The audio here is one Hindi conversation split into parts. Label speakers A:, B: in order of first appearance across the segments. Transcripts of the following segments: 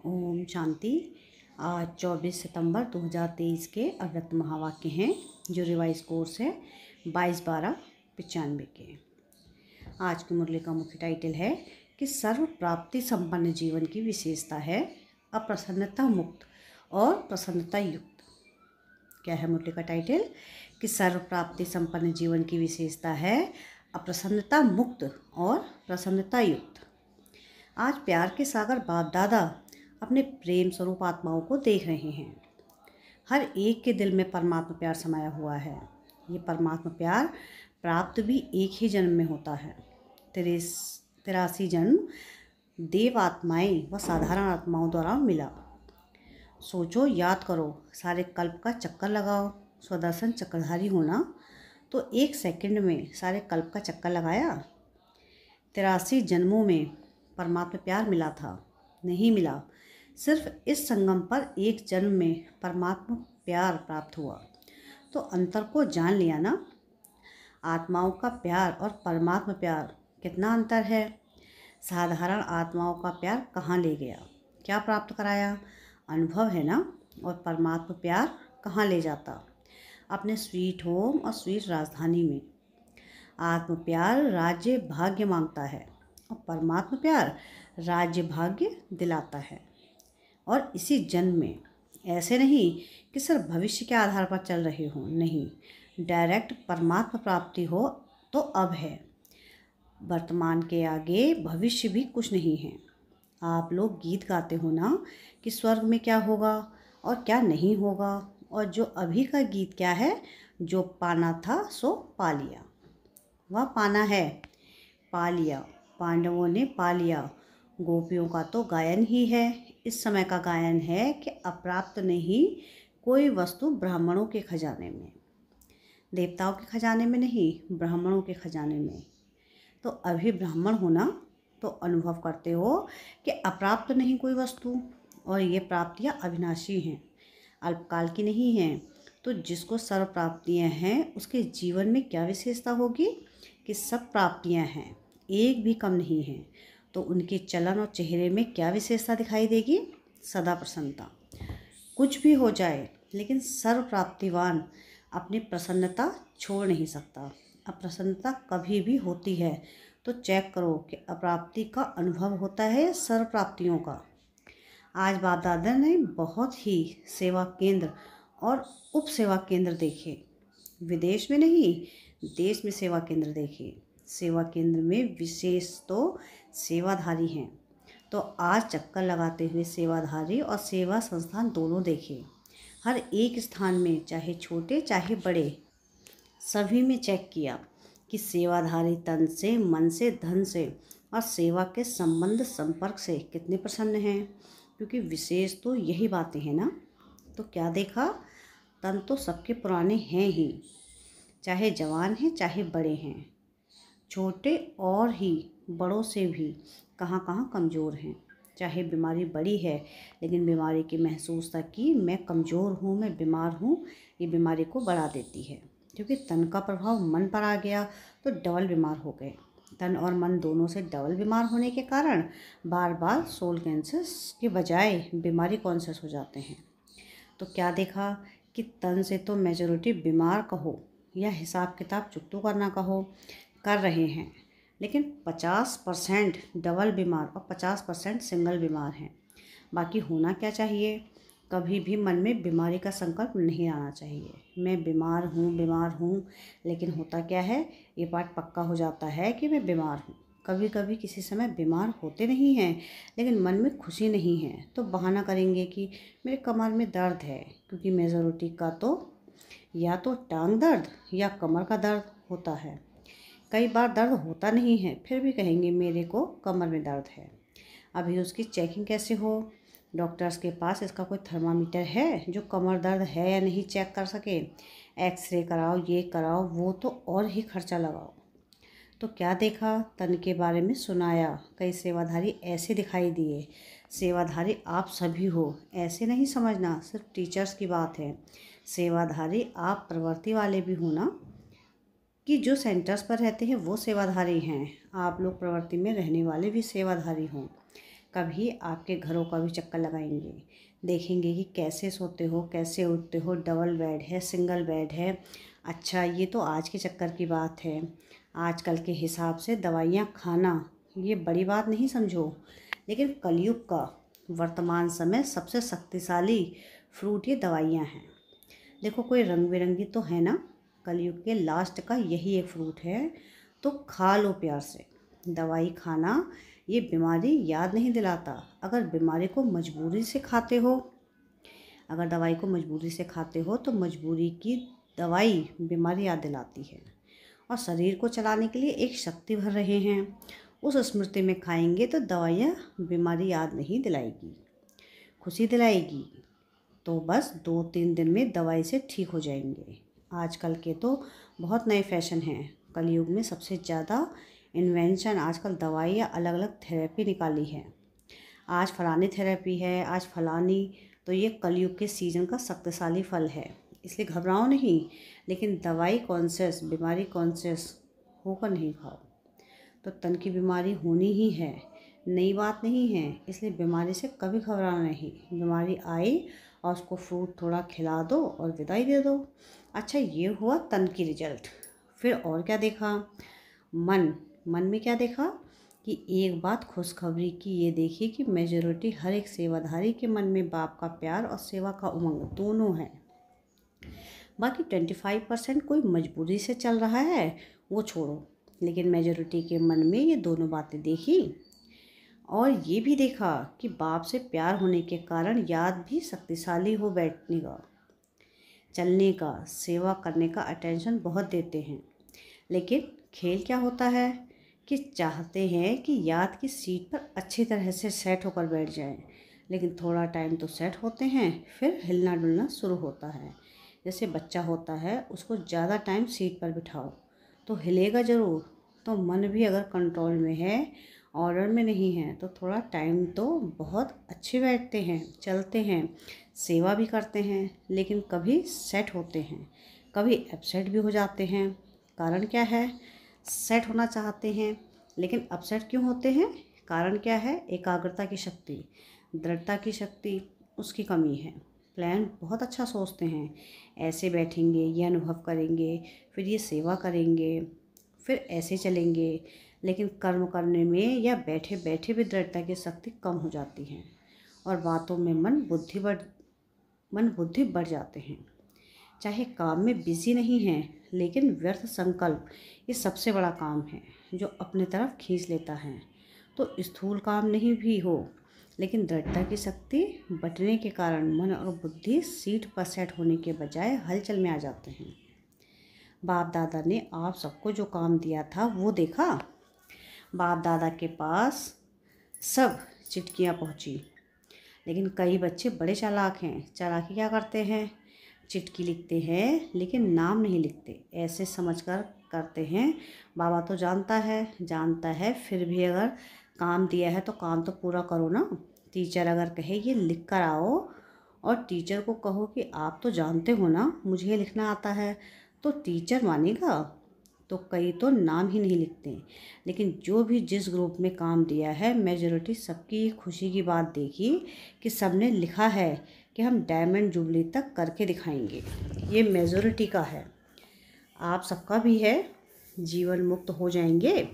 A: ओम शांति। आज 24 सितंबर 2023 के अव्यक्त महावाक्य हैं जो रिवाइज कोर्स है 22/12/95 के। आज की मुरली का मुख्य टाइटल है कि सर्व प्राप्ति संपन्न जीवन की विशेषता है अप्रसन्नता मुक्त और प्रसन्नता युक्त। क्या है मुरली का टाइटल? कि सर्व प्राप्ति संपन्न जीवन की विशेषता है अप्रसन्नता मुक्त और प्रसन्नता युक्त। आज प्यार के सागर बाप दादा अपने प्रेम स्वरूप आत्माओं को देख रहे हैं। हर एक के दिल में परमात्मा प्यार समाया हुआ है। ये परमात्मा प्यार प्राप्त भी एक ही जन्म में होता है। 83 जन्म देव आत्माएं व साधारण आत्माओं द्वारा मिला। सोचो, याद करो, सारे कल्प का चक्कर लगाओ। स्वदर्शन चक्रधारी होना तो 1 सेकंड में सारे कल्प का चक्कर लगाया। 83 जन्मों में परमात्मा प्यार मिला था? नहीं मिला। सिर्फ इस संगम पर एक जन्म में परमात्मा प्यार प्राप्त हुआ। तो अंतर को जान लिया ना। आत्माओं का प्यार और परमात्मा प्यार कितना अंतर है। साधारण आत्माओं का प्यार कहाँ ले गया, क्या प्राप्त कराया? अनुभव है ना। और परमात्मा प्यार कहाँ ले जाता? अपने स्वीट होम और स्वीट राजधानी में। आत्म प्यार राज्य भाग्य मांगता है और परमात्मा प्यार राज्य भाग्य दिलाता है। और इसी जन्म में, ऐसे नहीं कि सिर्फ भविष्य के आधार पर चल रहे हो, नहीं, डायरेक्ट परमात्मा प्राप्ति हो तो अब है। वर्तमान के आगे भविष्य भी कुछ नहीं है। आप लोग गीत गाते हो ना कि स्वर्ग में क्या होगा और क्या नहीं होगा, और जो अभी का गीत क्या है? जो पाना था सो पा लिया। वह पाना है, पा लिया, पांडवों ने पा लिया। गोपियों का तो गायन ही है। इस समय का गायन है कि अप्राप्त नहीं कोई वस्तु ब्राह्मणों के खजाने में, देवताओं के खजाने में नहीं, ब्राह्मणों के खजाने में। तो अभी ब्राह्मण होना तो अनुभव करते हो कि अप्राप्त नहीं कोई वस्तु, और ये प्राप्तियाँ अविनाशी हैं, अल्पकाल की नहीं हैं। तो जिसको सर्व प्राप्तियाँ हैं उसके जीवन में क्या विशेषता होगी कि सब प्राप्तियाँ हैं, एक भी कम नहीं है। तो उनके चलन और चेहरे में क्या विशेषता दिखाई देगी? सदा प्रसन्नता। कुछ भी हो जाए लेकिन सर्व प्राप्तिवान अपनी प्रसन्नता छोड़ नहीं सकता। अप्रसन्नता कभी भी होती है तो चेक करो कि अप्राप्ति का अनुभव होता है या सर्व प्राप्तियों का। आज बाप दादा ने बहुत ही सेवा केंद्र और उप सेवा केंद्र देखे। विदेश में नहीं, देश में सेवा केंद्र देखे। सेवा केंद्र में विशेष तो सेवाधारी हैं। तो आज चक्कर लगाते हुए सेवाधारी और सेवा संस्थान दोनों देखे। हर एक स्थान में, चाहे छोटे चाहे बड़े, सभी में चेक किया कि सेवाधारी तन से, मन से, धन से और सेवा के संबंध संपर्क से कितने प्रसन्न हैं। क्योंकि विशेष तो यही बातें हैं ना। तो क्या देखा? तन तो सबके पुराने हैं ही, चाहे जवान हैं चाहे बड़े हैं, छोटे और ही बड़ों से भी कहाँ कहाँ कमज़ोर हैं। चाहे बीमारी बड़ी है लेकिन बीमारी की महसूस तक कि मैं कमज़ोर हूँ, मैं बीमार हूँ, ये बीमारी को बढ़ा देती है। क्योंकि तन का प्रभाव मन पर आ गया तो डबल बीमार हो गए। तन और मन दोनों से डबल बीमार होने के कारण बार बार सोल कैंसर के बजाय बीमारी कॉन्शियस हो जाते हैं। तो क्या देखा कि तन से तो मेजॉरिटी बीमार कहो या हिसाब किताब चुकतू करना कहो कर रहे हैं, लेकिन 50% डबल बीमार और 50% सिंगल बीमार हैं। बाकी होना क्या चाहिए? कभी भी मन में बीमारी का संकल्प नहीं आना चाहिए। मैं बीमार हूँ, लेकिन होता क्या है, ये बात पक्का हो जाता है कि मैं बीमार हूँ। कभी कभी किसी समय बीमार होते नहीं हैं लेकिन मन में खुशी नहीं है, तो बहाना करेंगे कि मेरे कमर में दर्द है। क्योंकि मेजॉरिटी का तो या तो टांग दर्द या कमर का दर्द होता है। कई बार दर्द होता नहीं है फिर भी कहेंगे मेरे को कमर में दर्द है। अभी उसकी चेकिंग कैसे हो? डॉक्टर्स के पास इसका कोई थर्मामीटर है जो कमर दर्द है या नहीं चेक कर सके? एक्सरे कराओ, ये कराओ, वो, तो और ही खर्चा लगाओ। तो क्या देखा? तन के बारे में सुनाया। कई सेवाधारी ऐसे दिखाई दिए। सेवाधारी आप सभी हो, ऐसे नहीं समझना सिर्फ टीचर्स की बात है। सेवाधारी आप प्रवृत्ति वाले भी हो ना, कि जो सेंटर्स पर रहते हैं वो सेवाधारी हैं। आप लोग प्रवृत्ति में रहने वाले भी सेवाधारी हों। कभी आपके घरों का भी चक्कर लगाएंगे, देखेंगे कि कैसे सोते हो, कैसे उठते हो, डबल बेड है, सिंगल बेड है। अच्छा, ये तो आज के चक्कर की बात है। आजकल के हिसाब से दवाइयाँ खाना ये बड़ी बात नहीं समझो, लेकिन कलयुग का वर्तमान समय सबसे शक्तिशाली फ्रूट ये दवाइयाँ हैं। देखो, कोई रंग बिरंगी तो है ना, कलयुग के लास्ट का यही एक फ्रूट है, तो खा लो प्यार से। दवाई खाना ये बीमारी याद नहीं दिलाता। अगर बीमारी को मजबूरी से खाते हो, अगर दवाई को मजबूरी से खाते हो तो मजबूरी की दवाई बीमारी याद दिलाती है। और शरीर को चलाने के लिए एक शक्ति भर रहे हैं, उस स्मृति में खाएंगे तो दवाइयाँ बीमारी याद नहीं दिलाएगी, खुशी दिलाएगी। तो बस 2-3 दिन में दवाई से ठीक हो जाएंगे। आजकल के तो बहुत नए फैशन हैं। कलयुग में सबसे ज़्यादा इन्वेंशन आजकल दवाइयाँ, अलग अलग थेरेपी निकाली है। आज फलानी थेरेपी है, आज फलानी, तो ये कलयुग के सीजन का शक्तिशाली फल है। इसलिए घबराओ नहीं, लेकिन दवाई कॉन्शियस, बीमारी कॉन्शियस होकर नहीं खाओ। तो तन की बीमारी होनी ही है, नई बात नहीं है, इसलिए बीमारी से कभी घबराना नहीं। बीमारी आई और उसको फ्रूट थोड़ा खिला दो और विदाई दे दो। अच्छा, ये हुआ तन की रिजल्ट। फिर और क्या देखा? मन में क्या देखा कि एक बात खुशखबरी की ये देखी कि मेजॉरिटी हर एक सेवाधारी के मन में बाप का प्यार और सेवा का उमंग दोनों है। बाकी 25% कोई मजबूरी से चल रहा है, वो छोड़ो, लेकिन मेजॉरिटी के मन में ये दोनों बातें देखी। और ये भी देखा कि बाप से प्यार होने के कारण याद भी शक्तिशाली हो, बैठने का, चलने का, सेवा करने का अटेंशन बहुत देते हैं। लेकिन खेल क्या होता है कि चाहते हैं कि याद की सीट पर अच्छी तरह से सेट होकर बैठ जाएं, लेकिन थोड़ा टाइम तो सेट होते हैं, फिर हिलना डुलना शुरू होता है। जैसे बच्चा होता है, उसको ज़्यादा टाइम सीट पर बिठाओ तो हिलेगा ज़रूर। तो मन भी अगर कंट्रोल में है, ऑर्डर में नहीं है, तो थोड़ा टाइम तो बहुत अच्छे बैठते हैं, चलते हैं, सेवा भी करते हैं, लेकिन कभी सेट होते हैं, कभी अपसेट भी हो जाते हैं। कारण क्या है? सेट होना चाहते हैं लेकिन अपसेट क्यों होते हैं? कारण क्या है? एकाग्रता की शक्ति, दृढ़ता की शक्ति, उसकी कमी है। प्लान बहुत अच्छा सोचते हैं, ऐसे बैठेंगे, ये अनुभव करेंगे, फिर ये सेवा करेंगे, फिर ऐसे चलेंगे, लेकिन कर्म करने में या बैठे बैठे भी दृढ़ता की शक्ति कम हो जाती है और बातों में मन बुद्धि बढ़ जाते हैं। चाहे काम में बिजी नहीं हैं, लेकिन व्यर्थ संकल्प ये सबसे बड़ा काम है जो अपने तरफ खींच लेता है। तो स्थूल काम नहीं भी हो, लेकिन दृढ़ता की शक्ति बटने के कारण मन और बुद्धि सीट पर सेट होने के बजाय हलचल में आ जाते हैं। बाप दादा ने आप सबको जो काम दिया था वो देखा। बाप दादा के पास सब चिट्ठियाँ पहुँची, लेकिन कई बच्चे बड़े चालाक हैं। चालाकी क्या करते हैं? चिट्ठी लिखते हैं लेकिन नाम नहीं लिखते, ऐसे समझकर करते हैं बाबा तो जानता है, फिर भी अगर काम दिया है तो काम तो पूरा करो ना। टीचर अगर कहे ये लिख कर आओ और टीचर को कहो कि आप तो जानते हो ना मुझे ये लिखना आता है, तो टीचर मानेगा? तो कई तो नाम ही नहीं लिखते। लेकिन जो भी जिस ग्रुप में काम दिया है, मेजॉरिटी सबकी खुशी की बात देखी कि सबने लिखा है कि हम डायमंड जुबली तक करके दिखाएंगे। ये मेजॉरिटी का है, आप सबका भी है। जीवन मुक्त हो जाएंगे।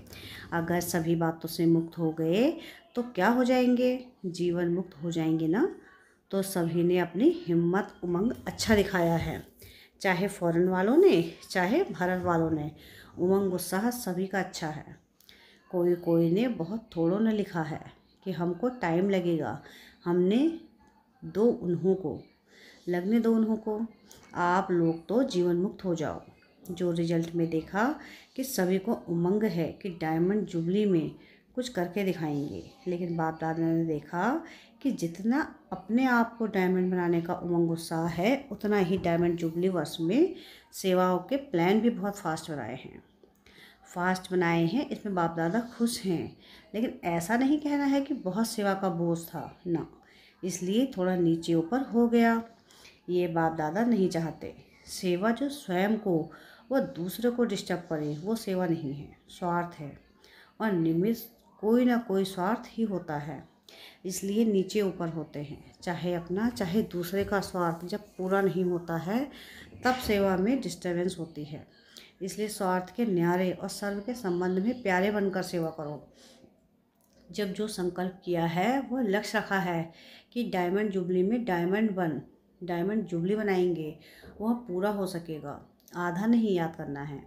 A: अगर सभी बातों से मुक्त हो गए तो क्या हो जाएंगे? जीवन मुक्त हो जाएंगे ना। तो सभी ने अपनी हिम्मत उमंग अच्छा दिखाया है, चाहे फॉरेन वालों ने, चाहे भारत वालों ने। उमंग उत्साह सभी का अच्छा है। कोई ने बहुत थोड़ों ने लिखा है कि हमको टाइम लगेगा, हमने दो उन्हों को लगने दो, उन्हों को। आप लोग तो जीवन मुक्त हो जाओ। जो रिजल्ट में देखा कि सभी को उमंग है कि डायमंड जुबली में कुछ करके दिखाएंगे, लेकिन बाप दादा ने देखा कि जितना अपने आप को डायमंड बनाने का उमंग उत्साह है, उतना ही डायमंड जुबली वर्ष में सेवाओं के प्लान भी बहुत फास्ट बनाए हैं। इसमें बाप दादा खुश हैं, लेकिन ऐसा नहीं कहना है कि बहुत सेवा का बोझ था ना, इसलिए थोड़ा नीचे ऊपर हो गया। ये बाप दादा नहीं चाहते। सेवा जो स्वयं को व दूसरे को डिस्टर्ब करे वो सेवा नहीं है, स्वार्थ है। और निमित्त कोई ना कोई स्वार्थ ही होता है। इसलिए नीचे ऊपर होते हैं। चाहे अपना चाहे दूसरे का स्वार्थ जब पूरा नहीं होता है तब सेवा में डिस्टर्बेंस होती है। इसलिए स्वार्थ के न्यारे और सर्व के संबंध में प्यारे बनकर सेवा करो। जब जो संकल्प किया है वो लक्ष्य रखा है कि डायमंड जुबली में डायमंड जुबली बनाएंगे, वह पूरा हो सकेगा। आधा नहीं याद करना है।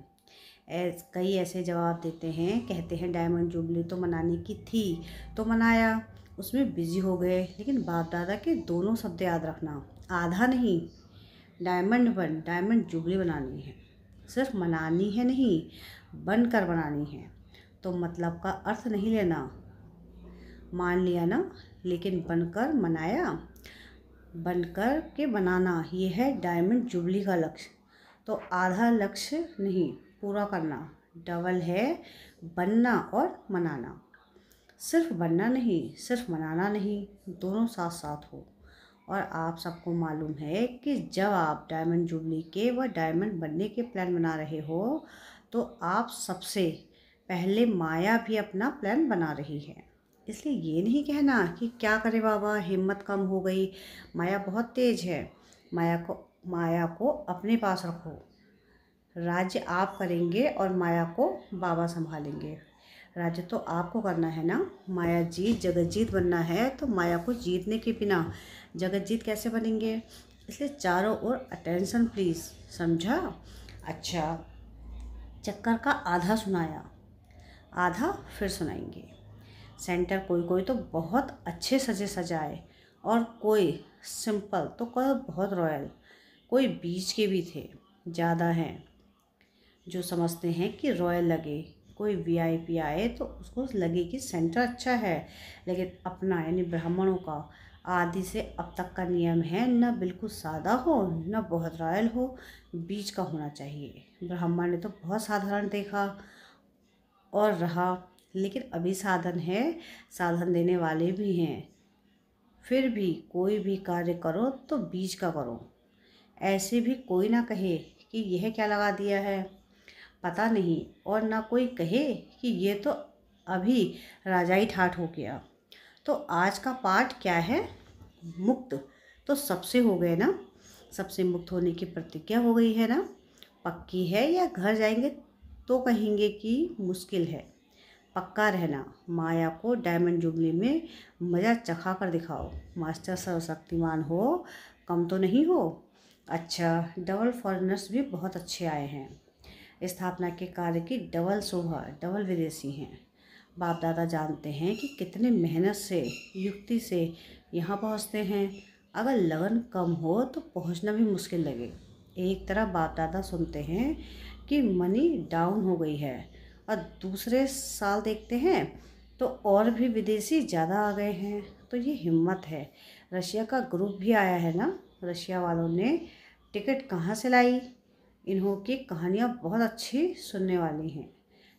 A: कई ऐसे जवाब देते हैं, कहते हैं डायमंड जुबली तो मनाने की थी तो मनाया, उसमें बिजी हो गए। लेकिन बाप दादा के दोनों शब्द याद रखना, आधा नहीं, डायमंड जुबली बनानी है। सिर्फ मनानी है नहीं, बनकर बनानी है। तो मतलब का अर्थ नहीं लेना, मान लिया ना, लेकिन बनकर मनाया, बनकर के बनाना, ये है डायमंड जुबली का लक्ष्य। तो आधा लक्ष्य नहीं, पूरा करना। डबल है बनना और मनाना। सिर्फ बनना नहीं, सिर्फ मनाना नहीं, दोनों साथ साथ हो। और आप सबको मालूम है कि जब आप डायमंड जुबली के व डायमंड बनने के प्लान बना रहे हो तो आप सबसे पहले माया भी अपना प्लान बना रही है। इसलिए ये नहीं कहना कि क्या करे बाबा, हिम्मत कम हो गई, माया बहुत तेज है। माया को अपने पास रखो। राज्य आप करेंगे और माया को बाबा संभालेंगे। राज्य तो आपको करना है ना। माया जीत जगत जीत बनना है तो माया को जीतने के बिना जगत जीत कैसे बनेंगे। इसलिए चारों ओर अटेंशन प्लीज़, समझा। अच्छा, चक्कर का आधा सुनाया, आधा फिर सुनाएंगे। सेंटर कोई तो बहुत अच्छे सजे सजाए और कोई सिंपल तो कोई बहुत रॉयल, कोई बीच के भी थे। ज़्यादा हैं जो समझते हैं कि रॉयल लगे, कोई वीआईपी आए तो उसको लगे कि सेंटर अच्छा है। लेकिन अपना यानी ब्राह्मणों का आदि से अब तक का नियम है, न बिल्कुल सादा हो न बहुत रॉयल हो, बीच का होना चाहिए। ब्राह्मण ने तो बहुत साधारण देखा और रहा, लेकिन अभी साधन है, साधन देने वाले भी हैं। फिर भी कोई भी कार्य करो तो बीच का करो। ऐसे भी कोई ना कहे कि यह क्या लगा दिया है, पता नहीं, और ना कोई कहे कि ये तो अभी राजाई ठाठ हो गया। तो आज का पाठ क्या है, मुक्त तो सबसे हो गए ना, सबसे मुक्त होने की प्रतिज्ञा हो गई है ना। पक्की है या घर जाएंगे तो कहेंगे कि मुश्किल है। पक्का रहना, माया को डायमंड जुबली में मज़ा चखा कर दिखाओ। मास्टर सर्वशक्तिमान हो, कम तो नहीं हो। अच्छा, डबल फॉरेनर्स भी बहुत अच्छे आए हैं। स्थापना के कार्य की डबल शोभा, डबल विदेशी हैं। बाप दादा जानते हैं कि कितने मेहनत से युक्ति से यहाँ पहुँचते हैं। अगर लगन कम हो तो पहुँचना भी मुश्किल लगे। एक तरफ बाप दादा सुनते हैं कि मनी डाउन हो गई है और दूसरे साल देखते हैं तो और भी विदेशी ज़्यादा आ गए हैं। तो ये हिम्मत है। रशिया का ग्रुप भी आया है ना। रशिया वालों ने टिकट कहाँ से लाई। इन्हों की कहानियाँ बहुत अच्छी सुनने वाली हैं।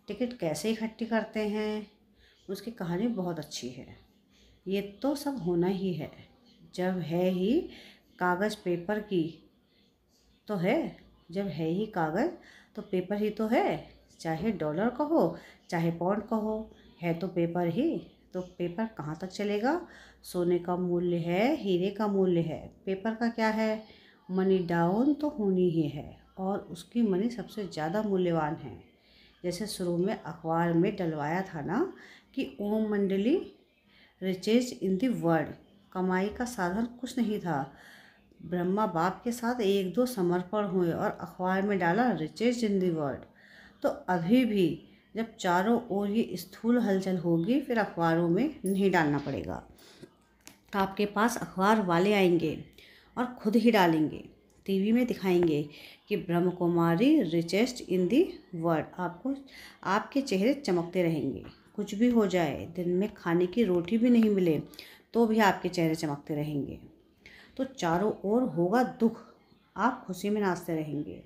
A: टिकट कैसे इकट्ठी करते हैं उसकी कहानी बहुत अच्छी है। ये तो सब होना ही है, जब है ही कागज़ पेपर की तो है, जब है ही कागज़ तो पेपर ही तो है। चाहे डॉलर कहो चाहे पाउंड कहो, है तो पेपर ही। तो पेपर कहाँ तक चलेगा। सोने का मूल्य है, हीरे का मूल्य है, पेपर का क्या है। मनी डाउन तो होनी ही है और उसकी मनी सबसे ज़्यादा मूल्यवान है। जैसे शुरू में अखबार में डलवाया था ना कि ओम मंडली रिचेज इन द वर्ल्ड, कमाई का साधन कुछ नहीं था। ब्रह्मा बाप के साथ एक दो समर्पण हुए और अखबार में डाला रिचेज इन द वर्ल्ड। तो अभी भी जब चारों ओर ये स्थूल हलचल होगी फिर अखबारों में नहीं डालना पड़ेगा। आपके पास अखबार वाले आएंगे और खुद ही डालेंगे, टीवी में दिखाएंगे कि Brahma Kumari richest in the world. आपको आपके चेहरे चमकते रहेंगे। कुछ भी हो जाए, दिन में खाने की रोटी भी नहीं मिले तो भी आपके चेहरे चमकते रहेंगे। तो चारों ओर होगा दुख, आप खुशी में नाचते रहेंगे।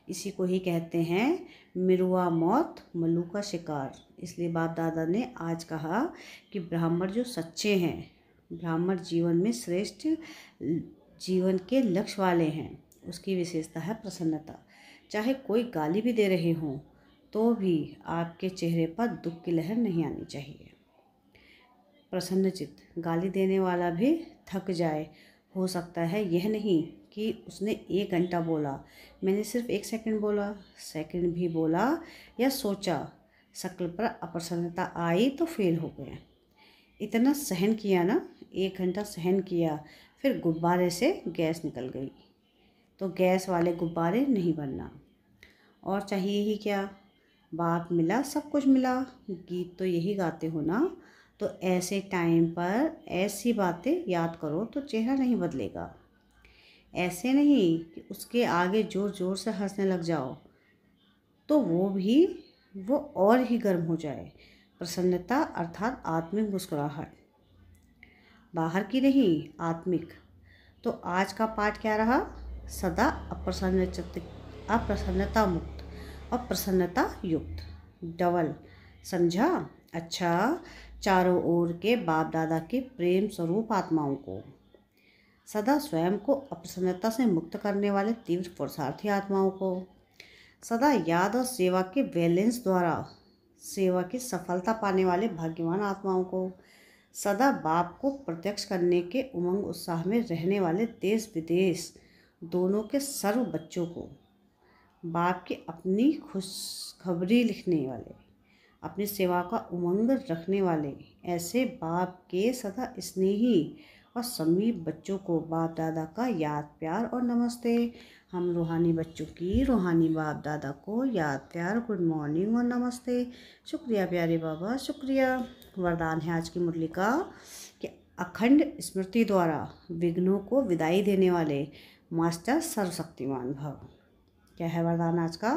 A: इसी को ही कहते हैं मिरुआ मौत मल्लू का शिकार। इसलिए बाप दादा ने आज कहा कि ब्राह्मण जो सच्चे हैं, ब्राह्मण जीवन में श्रेष्ठ जीवन के लक्ष्य वाले हैं, उसकी विशेषता है प्रसन्नता। चाहे कोई गाली भी दे रहे हों तो भी आपके चेहरे पर दुख की लहर नहीं आनी चाहिए। प्रसन्नचित्त। गाली देने वाला भी थक जाए। हो सकता है यह नहीं कि उसने 1 घंटा बोला, मैंने सिर्फ 1 सेकंड बोला, सेकंड भी बोला या सोचा। शक्ल पर अप्रसन्नता आई तो फेल हो गए। इतना सहन किया ना, 1 घंटा सहन किया, फिर गुब्बारे से गैस निकल गई। तो गैस वाले गुब्बारे नहीं बनना। और चाहिए ही क्या, बाप मिला सब कुछ मिला, गीत तो यही गाते हो ना। तो ऐसे टाइम पर ऐसी बातें याद करो तो चेहरा नहीं बदलेगा। ऐसे नहीं कि उसके आगे ज़ोर ज़ोर से हंसने लग जाओ तो वो और ही गर्म हो जाए। प्रसन्नता अर्थात आत्मिक मुस्कुराहट, बाहर की नहीं, आत्मिक। तो आज का पाठ क्या रहा? सदा अप्रसन्नता मुक्त और प्रसन्नता युक्त, डबल। समझा? अच्छा, चारों ओर के बाप दादा के प्रेम स्वरूप आत्माओं को, सदा स्वयं को अप्रसन्नता से मुक्त करने वाले तीव्र पुरुषार्थी आत्माओं को, सदा याद और सेवा के बैलेंस द्वारा सेवा की सफलता पाने वाले भाग्यवान आत्माओं को, सदा बाप को प्रत्यक्ष करने के उमंग उत्साह में रहने वाले देश विदेश दोनों के सर्व बच्चों को, बाप की अपनी खुशखबरी लिखने वाले, अपनी सेवा का उमंग रखने वाले ऐसे बाप के सदा स्नेही और समीप बच्चों को बाप दादा का याद प्यार और नमस्ते। हम रूहानी बच्चों की रूहानी बाप दादा को याद प्यार, गुड मॉर्निंग और नमस्ते। शुक्रिया प्यारे बाबा, शुक्रिया। वरदान है आज की मुरली का कि अखंड स्मृति द्वारा विघ्नों को विदाई देने वाले मास्टर सर्वशक्तिमान भव। क्या है वरदान आज का?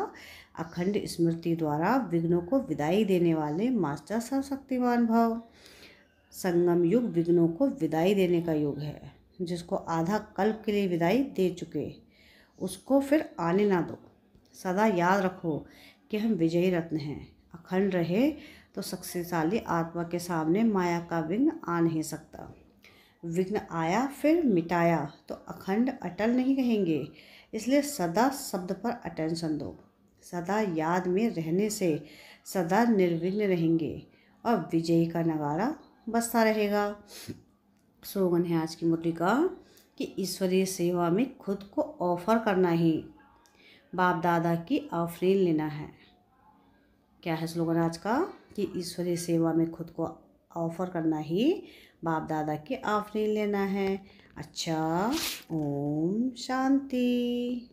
A: अखंड स्मृति द्वारा विघ्नों को विदाई देने वाले मास्टर सर्वशक्तिमान भव। संगम युग विघ्नों को विदाई देने का युग है। जिसको आधा कल्प के लिए विदाई दे चुके उसको फिर आने ना दो। सदा याद रखो कि हम विजयी रत्न हैं। अखंड रहे तो शक्तिशाली आत्मा के सामने माया का विघ्न आ नहीं सकता। विघ्न आया फिर मिटाया तो अखंड अटल नहीं रहेंगे। इसलिए सदा शब्द पर अटेंशन दो। सदा याद में रहने से सदा निर्विघ्न रहेंगे और विजयी का नगारा बजता रहेगा। स्लोगन है आज की मुरली का कि ईश्वरीय सेवा में खुद को ऑफर करना ही बाप दादा की आफरीन लेना है। क्या है स्लोगन आज का? कि ईश्वरीय सेवा में खुद को ऑफर करना ही बाप दादा की आफरीन लेना है। अच्छा, ओम शांति।